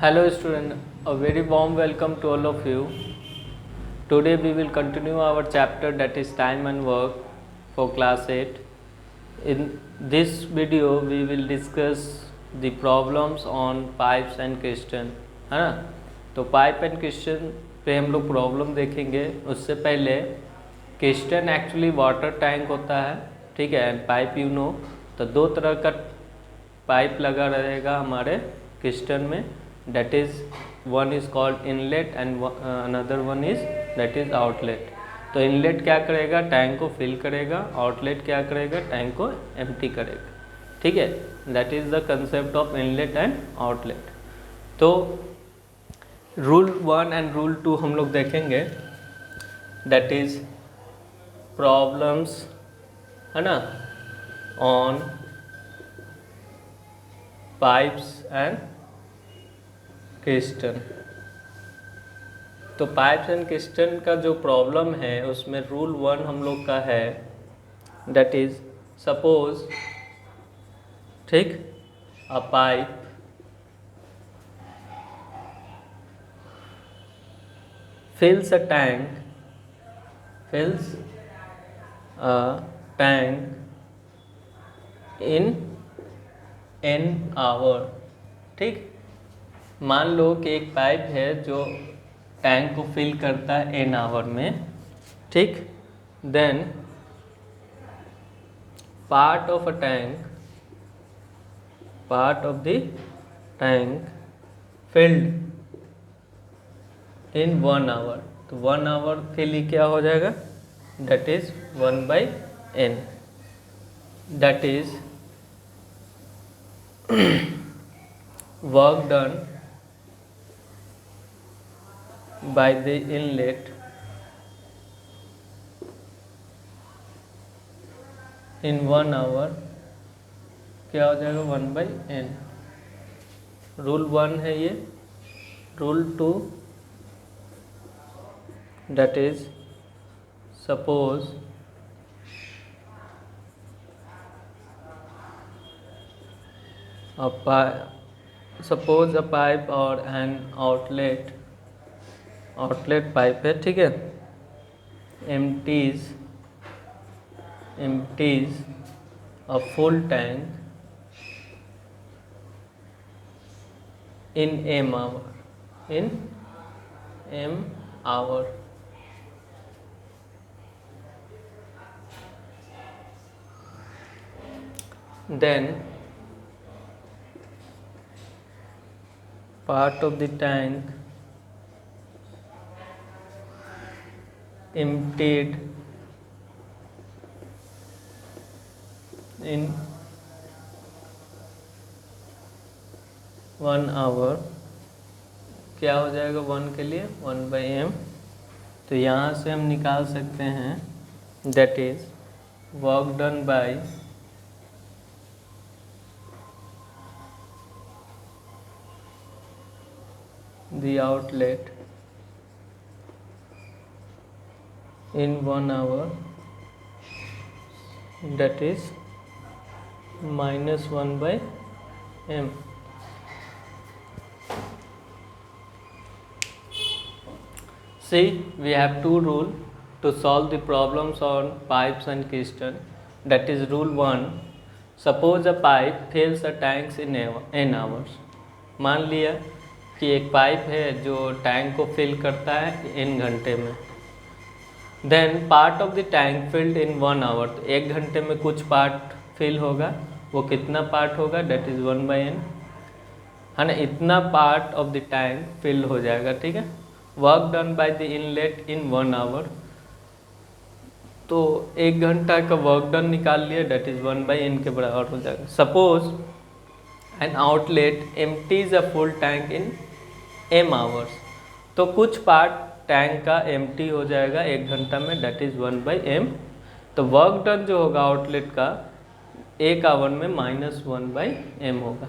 Hello student, a very warm welcome to all of you. Today we will continue our chapter that is time and work for class 8. In this video we will discuss the problems on pipes and question, है ना। तो pipe and question पे हम लोग problem देखेंगे। उससे पहले question actually water tank होता है, ठीक है, एंड पाइप यू नो। तो दो तरह का पाइप लगा रहेगा हमारे क्वेश्चन में, that is one is called inlet and another one is that is outlet। तो इनलेट क्या करेगा, टैंक को फिल करेगा, आउटलेट क्या करेगा, टैंक को एम्प्टी करेगा, ठीक है। That is the concept of inlet and outlet. तो रूल 1 एंड रूल 2 हम लोग देखेंगे, दैट इज प्रॉब्लम्स, है ना, ऑन पाइप्स एंड क्वेश्चन। तो पाइप्स एंड क्वेश्चन का जो प्रॉब्लम है उसमें रूल 1 हम लोग का है, दैट इज सपोज, ठीक, अ pipe fills a tank in n hour, ठीक। मान लो कि एक पाइप है जो टैंक को फिल करता है n आवर में, ठीक। Then part of the tank filled in 1 hour. तो 1 आवर के लिए क्या हो जाएगा, that is 1/n, that is work done by the inlet in 1 hour क्या हो जाएगा, 1/n। रूल 1 है ये। Rule 2, that is suppose a pipe or an outlet pipe है, ठीक है, empties a full tank in m hour, then part of the tank emptied in 1 hour क्या हो जाएगा, 1 के लिए 1/m। तो यहाँ से हम निकाल सकते हैं, that is work done by the outlet in 1 hour, that is -1/m। See, we have two rules to solve the problems on pipes and question. That is rule 1, suppose a pipe fills a tanks in n hours। मान लिया कि एक pipe है जो tank को fill करता है n घंटे में। Then part of the tank filled in 1 hour, तो 1 घंटे में कुछ पार्ट फिल होगा, वो कितना पार्ट होगा, डेट इज़ 1/n, है ना। इतना part of the tank fill हो जाएगा, ठीक है। Work done by the inlet in 1 hour, तो 1 घंटा का वर्क डन निकाल लिया, डेट इज़ 1/n के बराबर हो जाएगा। Suppose an outlet empties a full tank in m hours, तो कुछ पार्ट टैंक का एम्प्टी हो जाएगा 1 घंटा में, डेट इज़ 1/m। तो वर्क डन जो होगा आउटलेट का 1 आवर में -1/m होगा।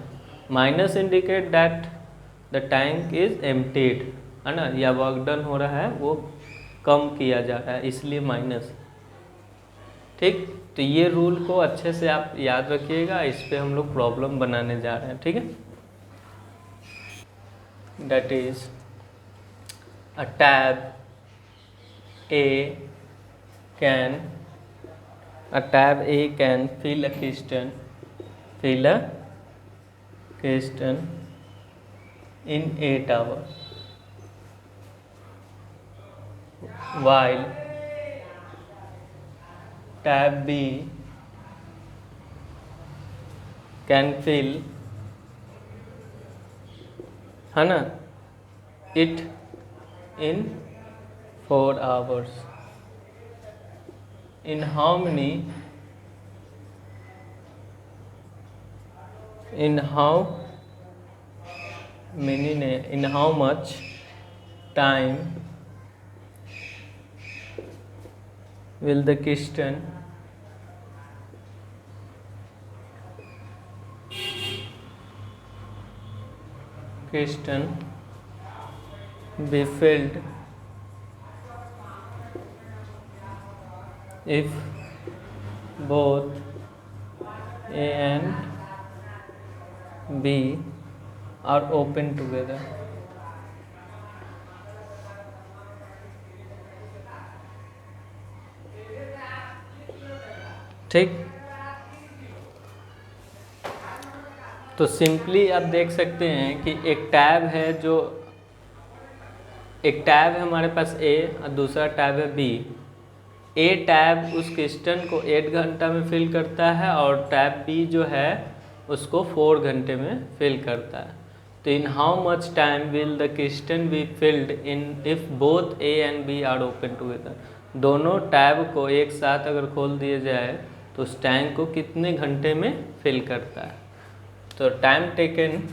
Minus indicate that the tank is emptied, है ना, या वर्क डन हो रहा है वो कम किया जा रहा है, इसलिए माइनस, ठीक। तो ये रूल को अच्छे से आप याद रखिएगा, इस पे हम लोग प्रॉब्लम बनाने जा रहे हैं, ठीक है। that is a tab A can fill a piston in 8 hours, while tab B can fill, है ना, it in 4 hours. In how much time will the piston be filled if both A and B are open together? ठीक, तो simply आप देख सकते हैं कि एक टैब है हमारे पास A और दूसरा टैब है B। ए टैब उस क्वेश्चन को 8 घंटा में फिल करता है और टैब बी जो है उसको 4 घंटे में फिल करता है। तो in how much time will the question be filled in if both A and B are open together. दोनों टैब को एक साथ अगर खोल दिया जाए तो उस टैंक को कितने घंटे में फिल करता है। तो time taken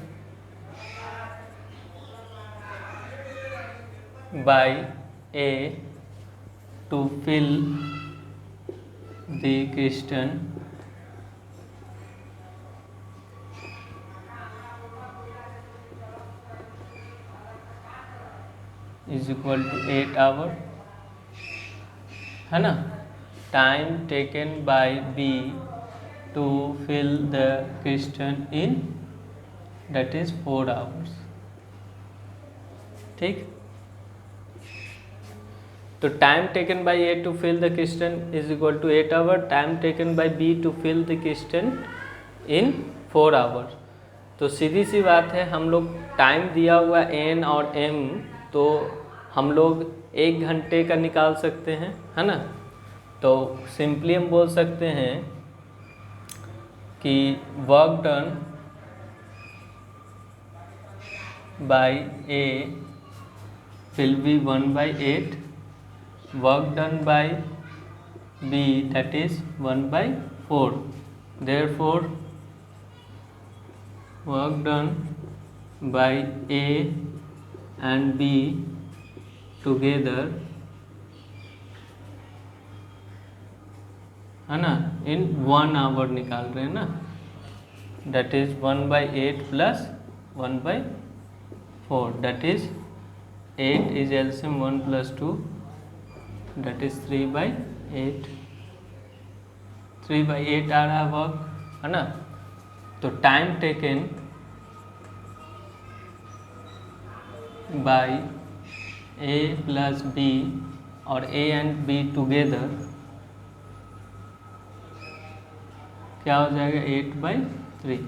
by A to fill the piston is equal to 8 hours, है ना। Time taken by B to fill the piston in that is 4 hours। ठीक, तो time taken by A to fill the question is equal to 8 hour, time taken by B to fill the question in 4 hour. तो सीधी सी बात है, हम लोग time दिया हुआ एन और एम, तो हम लोग 1 घंटे का निकाल सकते हैं, है ना। तो सिंपली हम बोल सकते हैं कि work done bye A will be 1/8, work done by B that is 1/4, therefore work done by A and B together, है ना, in 1 hour निकाल रहे हैं ना, that is 1/8 plus 1/4, that is 8 is LCM 1 plus 2, that is 3/8 आ रहा है work, है ना। तो time taken by A plus B और ए एंड बी टुगेदर क्या हो जाएगा 8/3।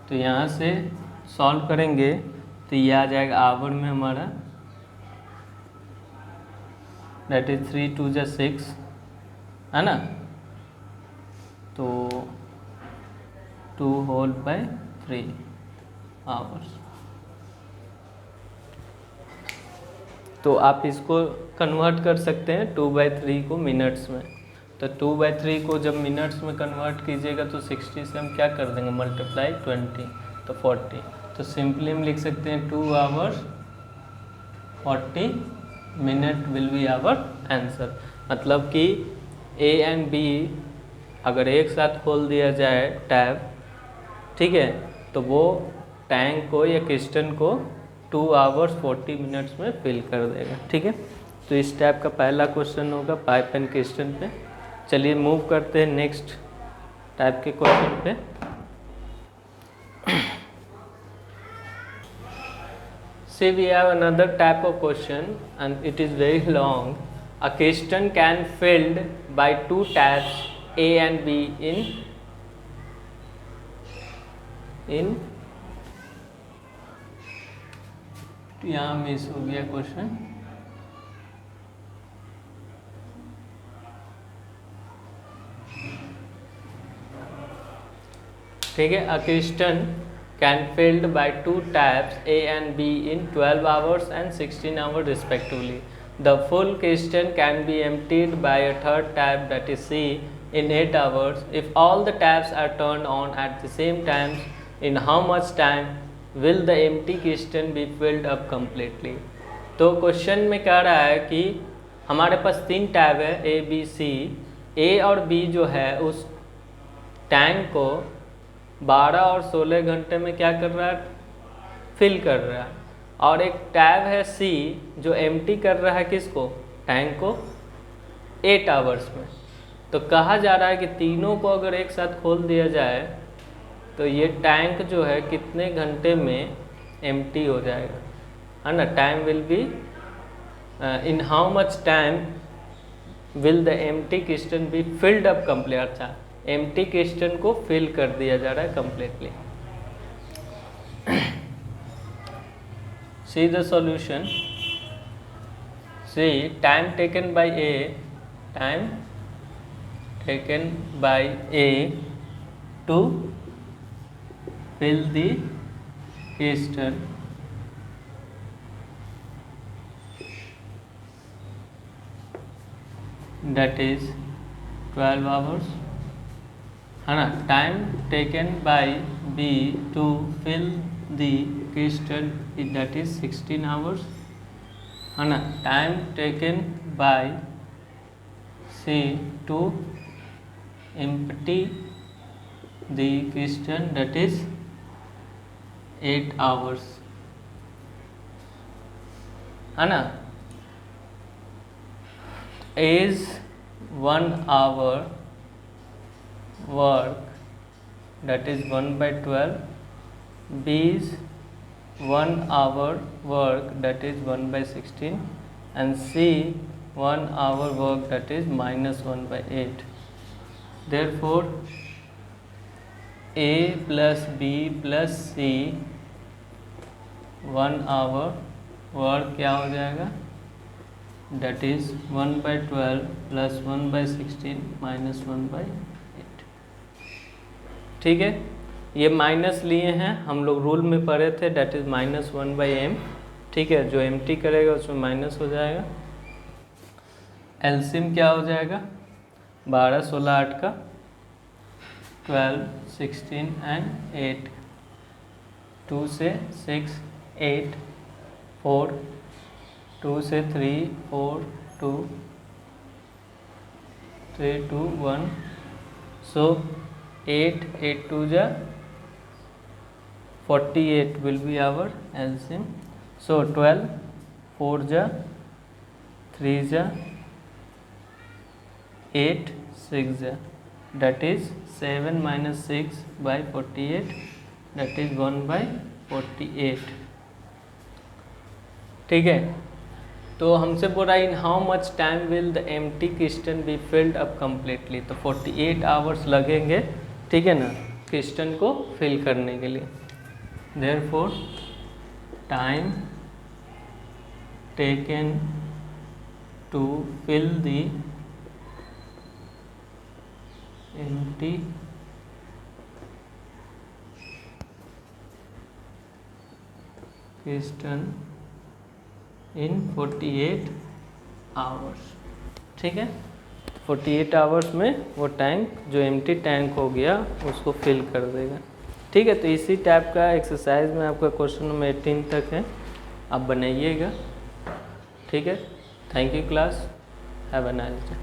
तो यहाँ से सॉल्व करेंगे तो ये आ जाएगा आवर में हमारा, that is 3 2 जा 6, है ना। तो 2/3 आवर्स। तो आप इसको कन्वर्ट कर सकते हैं 2/3 को मिनट्स में। तो 2/3 को जब मिनट्स में कन्वर्ट कीजिएगा तो 60 से हम क्या कर देंगे मल्टीप्लाई 20, तो 40। तो सिंपली हम लिख सकते हैं 2 hours 40 minute will be our answer. मतलब कि ए एंड बी अगर एक साथ खोल दिया जाए टैब, ठीक है, तो वो टैंक को या क्वेश्चन को 2 आवर्स 40 मिनट्स में फिल कर देगा। ठीक है, तो इस टाइप का पहला क्वेश्चन होगा पाइप एंड क्वेश्चन पे। चलिए मूव करते हैं नेक्स्ट टाइप के क्वेश्चन पे। See, we have another type of question and it is very long. A question can filled by two taps A and B in यहाँ miss हो गया question. ठीक है, a question can filled by two taps A and B in 12 hours and 16 hours respectively. The full question can be emptied by a third tap, that is C, in 8 hours. If all the taps are turned on at the same time, in how much time will the empty question be filled up completely? तो question में कह रहा है कि हमारे पास 3 tab है A, B, C। A और B जो है उस टैंक को 12 और 16 घंटे में क्या कर रहा है, फिल कर रहा है। और एक टैब है C जो एम्प्टी कर रहा है किसको, टैंक को 8 आवर्स में। तो कहा जा रहा है कि तीनों को अगर एक साथ खोल दिया जाए तो ये टैंक जो है कितने घंटे में एम्प्टी हो जाएगा, है ना। Time will be in how much time will the empty question be filled up complete. अच्छा, एम्प्टी क्वेश्चन को फिल कर दिया जा रहा है completely. See the solution. See time taken by A, time taken by A to fill the question that is 12 hours, है ना। Time taken by B to fill the question that is 16 hours, है ना। Time taken by C to empty the question that is 8 hours, है ना। is 1 hour work, that is 1/12. B is 1 hour work, that is 1/16, and C 1 hour work, that is -1/8. Therefore A plus B plus C 1 hour work क्या हो जाएगा, that is 1/12 plus 1/16 minus 1/8। ठीक है, ये minus लिए हैं, हम लोग रूल में पढ़े थे, that is -1/m। ठीक है, जो एम्प्टी करेगा उसमें माइनस हो जाएगा। एलसीएम क्या हो जाएगा, 12 16 8 का 12 16 एंड 8, 2 से 6 8 4, 2 से 3 4 2 3 2 1, so 8 8 2 जा 48 will be our LCM। so 12 4 जा 3 जा 8 6 जा, that is 7 minus 6 by 48, that is 1/48। ठीक है, तो हमसे बोला इन how much time will the empty question be filled up completely, तो 48 आवर्स लगेंगे, ठीक है ना, क्वेश्चन को फिल करने के लिए। Therefore time taken to fill the empty question in 48 hours. ठीक है, 48 आवर्स में वो टैंक जो एम्प्टी टैंक हो गया उसको फिल कर देगा। ठीक है, तो इसी टाइप का एक्सरसाइज में आपका क्वेश्चन नंबर 18 तक है, आप बनाइएगा। ठीक है, thank you class, have a nice day.